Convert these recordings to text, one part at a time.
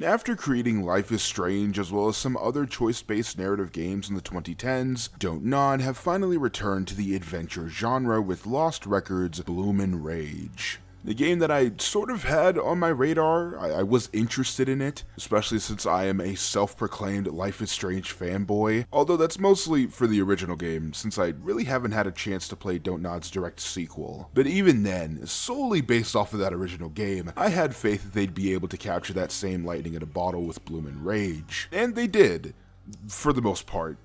After creating Life is Strange as well as some other choice-based narrative games in the 2010s, Don't Nod have finally returned to the adventure genre with Lost Records' Bloomin' Rage. The game that I sort of had on my radar, I was interested in it, especially since I am a self-proclaimed Life is Strange fanboy, although that's mostly for the original game, since I really haven't had a chance to play Don't Nod's direct sequel. But even then, solely based off of that original game, I had faith that they'd be able to capture that same lightning in a bottle with Bloomin' Rage. And they did, for the most part.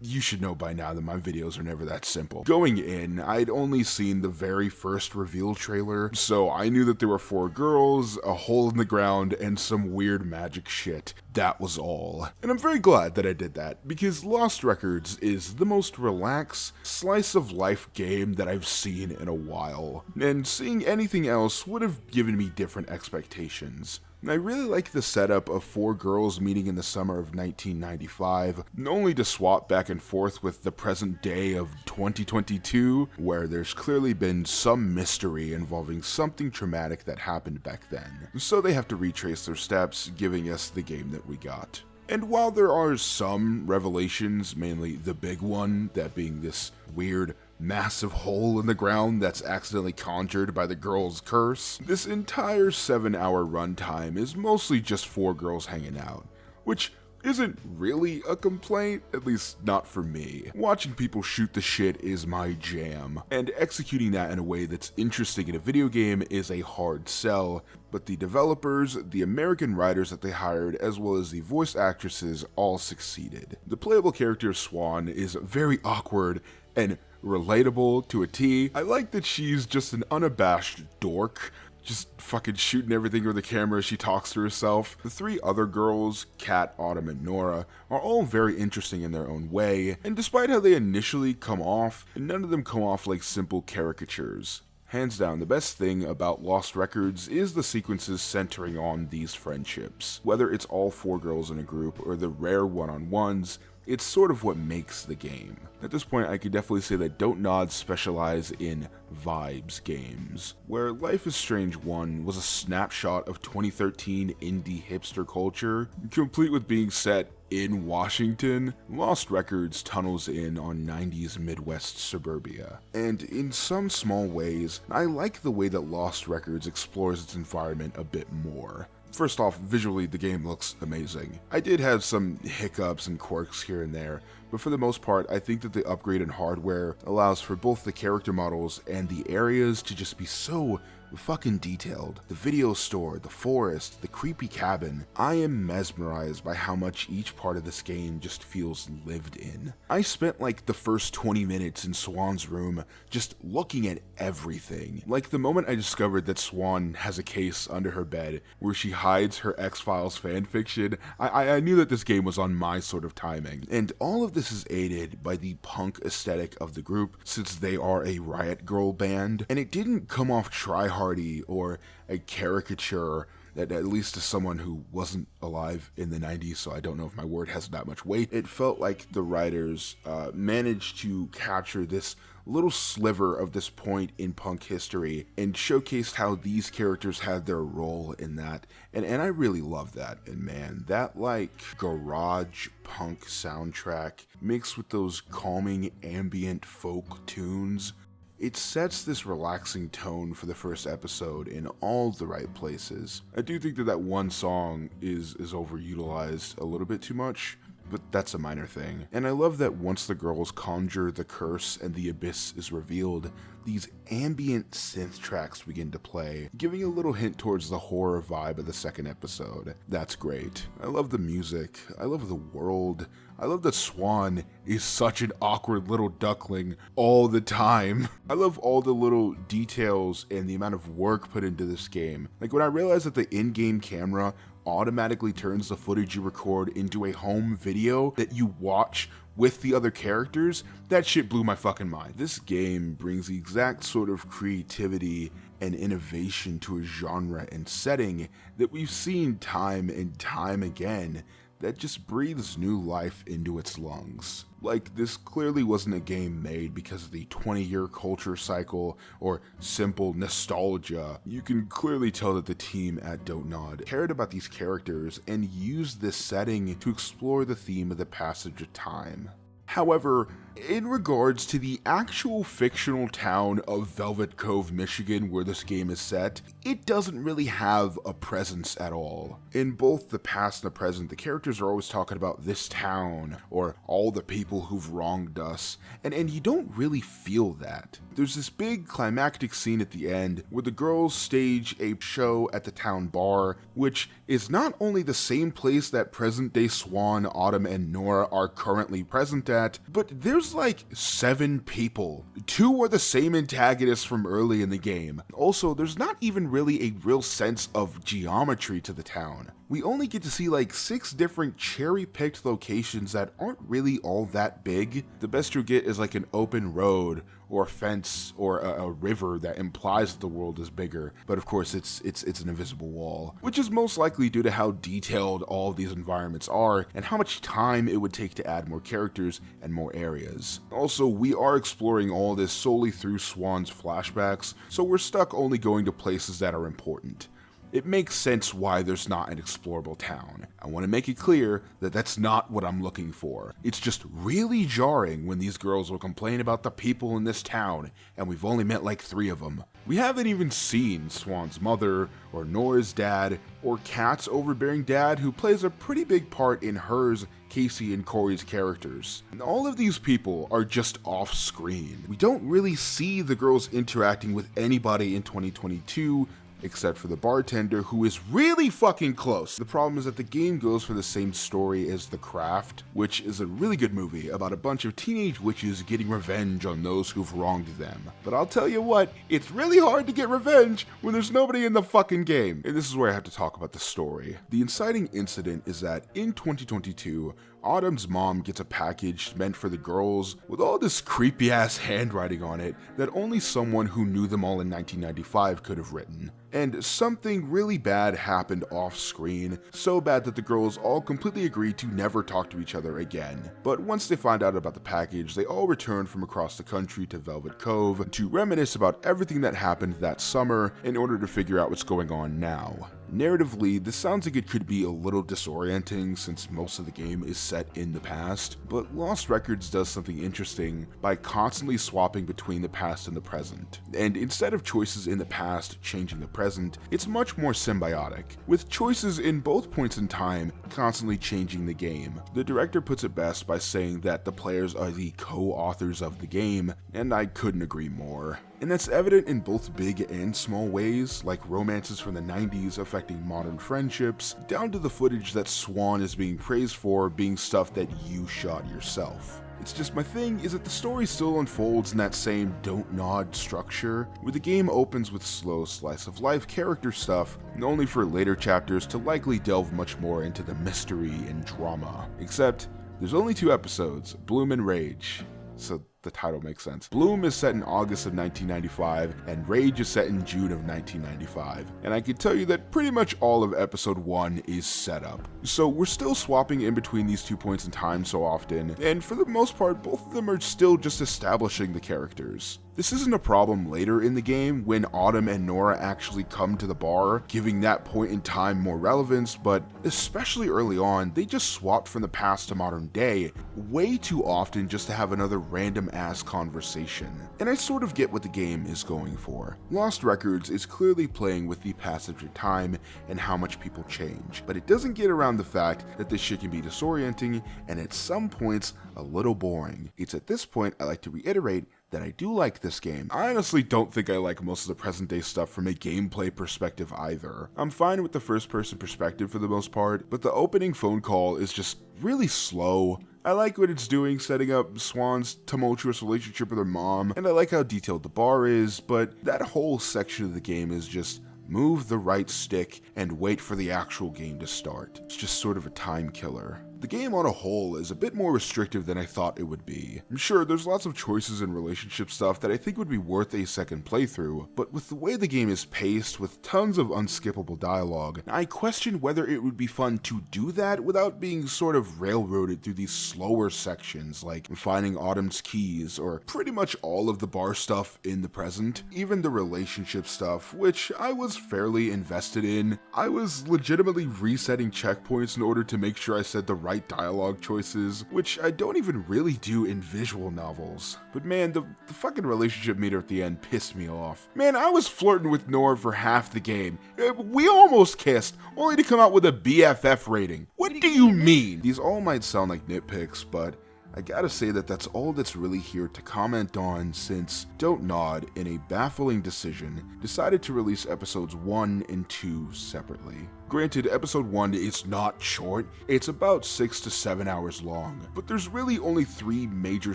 You should know by now that my videos are never that simple. Going in, I'd only seen the very first reveal trailer, so I knew that there were 4 girls, a hole in the ground, and some weird magic shit. That was all. And I'm very glad that I did that, because Lost Records is the most relaxed, slice-of-life game that I've seen in a while, and seeing anything else would have given me different expectations. I really like the setup of 4 girls meeting in the summer of 1995, only to swap back and forth with the present day of 2022, where there's clearly been some mystery involving something traumatic that happened back then. So they have to retrace their steps, giving us the game that we got. And while there are some revelations, mainly the big one, that being this weird massive hole in the ground that's accidentally conjured by the girl's curse, this entire 7-hour runtime is mostly just 4 girls hanging out, which isn't really a complaint, at least not for me. Watching people shoot the shit is my jam, and executing that in a way that's interesting in a video game is a hard sell, but the developers, the American writers that they hired, as well as the voice actresses all succeeded. The playable character Swan is very awkward and relatable to a T. I like that she's just an unabashed dork, just fucking shooting everything with the camera as she talks to herself. The 3 other girls, Kat, Autumn, and Nora, are all very interesting in their own way, and despite how they initially come off, none of them come off like simple caricatures. Hands down, the best thing about Lost Records is the sequences centering on these friendships. Whether it's all 4 girls in a group or the rare one-on-ones, it's sort of what makes the game. At this point, I could definitely say that Don't Nod specialize in vibes games. Where Life is Strange 1 was a snapshot of 2013 indie hipster culture, complete with being set in Washington, Lost Records tunnels in on 90s Midwest suburbia. And in some small ways, I like the way that Lost Records explores its environment a bit more. First off, visually the game looks amazing. I did have some hiccups and quirks here and there, but for the most part, I think that the upgrade in hardware allows for both the character models and the areas to just be so fucking detailed. The video store, the forest, the creepy cabin. I am mesmerized by how much each part of this game just feels lived in. I spent like the first 20 minutes in Swan's room just looking at everything. Like the moment I discovered that Swan has a case under her bed where she hides her X-Files fanfiction, I knew that this game was on my sort of timing. And all of this is aided by the punk aesthetic of the group, since they are a Riot Girl band, and it didn't come off tryhard or a caricature, that at least to someone who wasn't alive in the 90s, so I don't know if my word has that much weight. It felt like the writers managed to capture this little sliver of this point in punk history and showcased how these characters had their role in that, and I really love that. And man, that like garage punk soundtrack mixed with those calming ambient folk tunes, it sets this relaxing tone for the first episode in all the right places. I do think that one song is overutilized a little bit too much, but that's a minor thing. And I love that once the girls conjure the curse and the abyss is revealed, these ambient synth tracks begin to play, giving a little hint towards the horror vibe of the second episode. That's great. I love the music. I love the world. I love that Swan is such an awkward little duckling all the time. I love all the little details and the amount of work put into this game. Like when I realized that the in-game camera automatically turns the footage you record into a home video that you watch with the other characters, that shit blew my fucking mind. This game brings the exact sort of creativity and innovation to a genre and setting that we've seen time and time again that just breathes new life into its lungs. Like, this clearly wasn't a game made because of the 20-year culture cycle or simple nostalgia. You can clearly tell that the team at Don't Nod cared about these characters and used this setting to explore the theme of the passage of time. However, in regards to the actual fictional town of Velvet Cove, Michigan, where this game is set, it doesn't really have a presence at all. In both the past and the present, the characters are always talking about this town, or all the people who've wronged us, and you don't really feel that. There's this big climactic scene at the end where the girls stage a show at the town bar, which is not only the same place that present-day Swan, Autumn, and Nora are currently present at, but there's like 7 people. 2 are the same antagonists from early in the game. Also, there's not even really a real sense of geometry to the town. We only get to see like 6 different cherry-picked locations that aren't really all that big. The best you get is like an open road or a fence or a river that implies that the world is bigger, but of course it's an invisible wall, which is most likely due to how detailed all of these environments are and how much time it would take to add more characters and more areas. Also, we are exploring all this solely through Swan's flashbacks, so we're stuck only going to places that are important. It makes sense why there's not an explorable town. I want to make it clear that that's not what I'm looking for. It's just really jarring when these girls will complain about the people in this town, and we've only met like 3 of them. We haven't even seen Swan's mother, or Nora's dad, or Kat's overbearing dad, who plays a pretty big part in hers, Casey, and Corey's characters. And all of these people are just off screen. We don't really see the girls interacting with anybody in 2022, except for the bartender, who is really fucking close. The problem is that the game goes for the same story as The Craft, which is a really good movie about a bunch of teenage witches getting revenge on those who've wronged them. But I'll tell you what, it's really hard to get revenge when there's nobody in the fucking game. And this is where I have to talk about the story. The inciting incident is that in 2022, Autumn's mom gets a package meant for the girls with all this creepy ass handwriting on it that only someone who knew them all in 1995 could have written. And something really bad happened off screen, so bad that the girls all completely agreed to never talk to each other again. But once they find out about the package, they all return from across the country to Velvet Cove to reminisce about everything that happened that summer in order to figure out what's going on now. Narratively, this sounds like it could be a little disorienting since most of the game is set in the past, but Lost Records does something interesting by constantly swapping between the past and the present. And instead of choices in the past changing the present, it's much more symbiotic, with choices in both points in time constantly changing the game. The director puts it best by saying that the players are the co-authors of the game, and I couldn't agree more. And that's evident in both big and small ways, like romances from the 90s affecting modern friendships, down to the footage that Swan is being praised for being stuff that you shot yourself. It's just my thing is that the story still unfolds in that same don't nod structure, where the game opens with slow slice of life character stuff, and only for later chapters to likely delve much more into the mystery and drama. Except, there's only 2 episodes, Bloom and Rage, so the title makes sense. Bloom is set in August of 1995, and Rage is set in June of 1995. And I can tell you that pretty much all of episode 1 is set up. So we're still swapping in between these 2 points in time so often, and for the most part, both of them are still just establishing the characters. This isn't a problem later in the game when Autumn and Nora actually come to the bar, giving that point in time more relevance, but especially early on, they just swapped from the past to modern day way too often just to have another random ass conversation. And I sort of get what the game is going for. Lost Records is clearly playing with the passage of time and how much people change, but it doesn't get around the fact that this shit can be disorienting and at some points a little boring. It's at this point I like to reiterate that I do like this game. I honestly don't think I like most of the present day stuff from a gameplay perspective either. I'm fine with the first person perspective for the most part, but the opening phone call is just really slow. I like what it's doing, setting up Swan's tumultuous relationship with her mom, and I like how detailed the bar is, but that whole section of the game is just move the right stick and wait for the actual game to start. It's just sort of a time killer. The game on a whole is a bit more restrictive than I thought it would be. I'm sure there's lots of choices and relationship stuff that I think would be worth a second playthrough, but with the way the game is paced with tons of unskippable dialogue, I question whether it would be fun to do that without being sort of railroaded through these slower sections like finding Autumn's keys or pretty much all of the bar stuff in the present, even the relationship stuff, which I was fairly invested in. I was legitimately resetting checkpoints in order to make sure I said the right dialogue choices, which I don't even really do in visual novels. But man, the fucking relationship meter at the end pissed me off. Man, I was flirting with Nora for half the game. We almost kissed, only to come out with a BFF rating. What do you mean? These all might sound like nitpicks, but I gotta say that that's all that's really here to comment on, since Don't Nod, in a baffling decision, decided to release episodes 1 and 2 separately. Granted, episode 1 is not short, it's about 6 to 7 hours long, but there's really only 3 major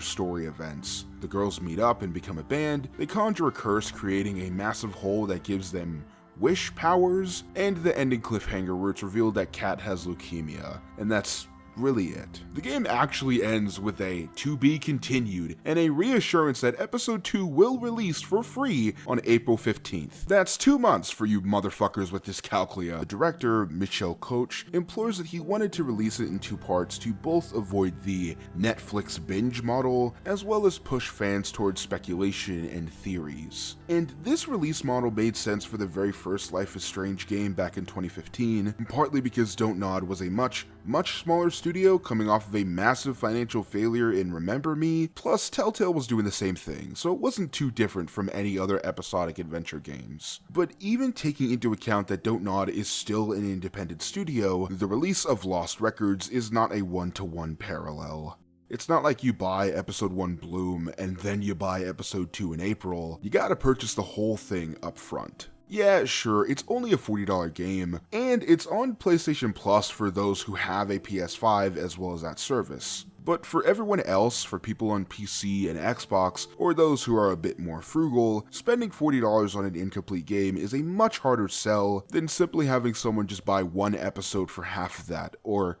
story events. The girls meet up and become a band, they conjure a curse creating a massive hole that gives them wish powers, and the ending cliffhanger where it's revealed that Kat has leukemia, and that's really it. The game actually ends with a "to be continued" and a reassurance that episode 2 will release for free on April 15th. That's 2 months for you motherfuckers with dyscalculia. The director, Michel Koch, implores that he wanted to release it in 2 parts to both avoid the Netflix binge model, as well as push fans towards speculation and theories. And this release model made sense for the very first Life is Strange game back in 2015, partly because Don't Nod was a much smaller studio coming off of a massive financial failure in Remember Me, plus Telltale was doing the same thing, so it wasn't too different from any other episodic adventure games. But even taking into account that Don't Nod is still an independent studio, the release of Lost Records is not a one-to-one parallel. It's not like you buy episode 1 Bloom and then you buy episode 2 in April. You gotta purchase the whole thing up front. Yeah, sure, it's only a $40 game, and it's on PlayStation Plus for those who have a PS5 as well as that service. But for everyone else, for people on PC and Xbox, or those who are a bit more frugal, spending $40 on an incomplete game is a much harder sell than simply having someone just buy 1 episode for half of that, or,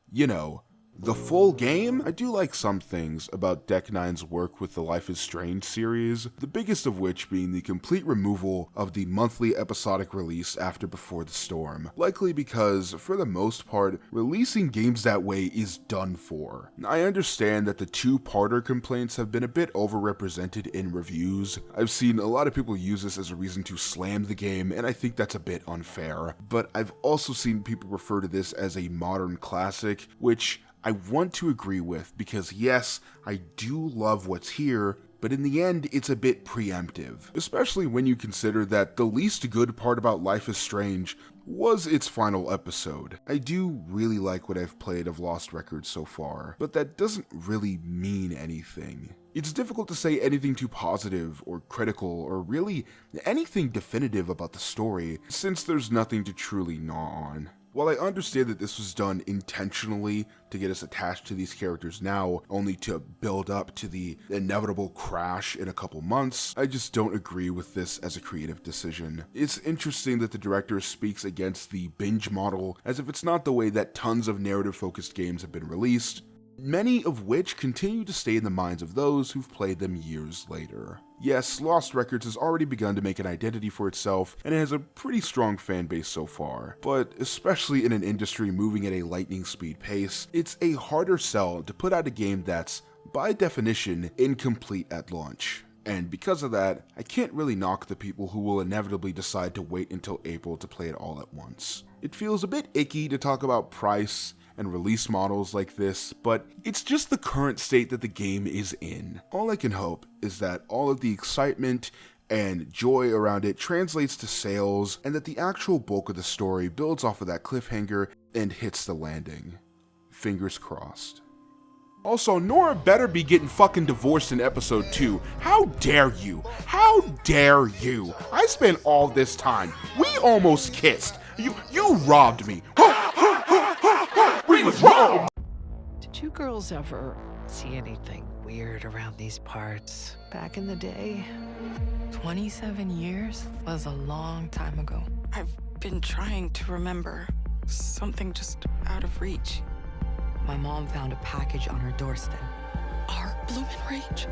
you know, the full game. I do like some things about Deck 9's work with the Life is Strange series, the biggest of which being the complete removal of the monthly episodic release after Before the Storm, likely because, for the most part, releasing games that way is done for. I understand that the 2-parter complaints have been a bit overrepresented in reviews. I've seen a lot of people use this as a reason to slam the game, and I think that's a bit unfair, but I've also seen people refer to this as a modern classic, which I want to agree with, because yes, I do love what's here, but in the end, it's a bit preemptive, especially when you consider that the least good part about Life is Strange was its final episode. I do really like what I've played of Lost Records so far, but that doesn't really mean anything. It's difficult to say anything too positive or critical or really anything definitive about the story, since there's nothing to truly gnaw on. While I understand that this was done intentionally to get us attached to these characters now, only to build up to the inevitable crash in a couple months, I just don't agree with this as a creative decision. It's interesting that the director speaks against the binge model as if it's not the way that tons of narrative-focused games have been released, many of which continue to stay in the minds of those who've played them years later. Yes, Lost Records has already begun to make an identity for itself, and it has a pretty strong fan base so far, but especially in an industry moving at a lightning speed pace, it's a harder sell to put out a game that's, by definition, incomplete at launch. And because of that, I can't really knock the people who will inevitably decide to wait until April to play it all at once. It feels a bit icky to talk about price and release models like this, but it's just the current state that the game is in. All I can hope is that all of the excitement and joy around it translates to sales, and that the actual bulk of the story builds off of that cliffhanger and hits the landing. Fingers crossed. Also, Nora better be getting fucking divorced in episode 2. How dare you? How dare you? I spent all this time. We almost kissed. You robbed me. We was robbed. Did you girls ever see anything weird around these parts back in the day? 27 years was a long time ago. I've been trying to remember. Something just out of reach. my mom found a package on her doorstep. Our Bloomin' Rage?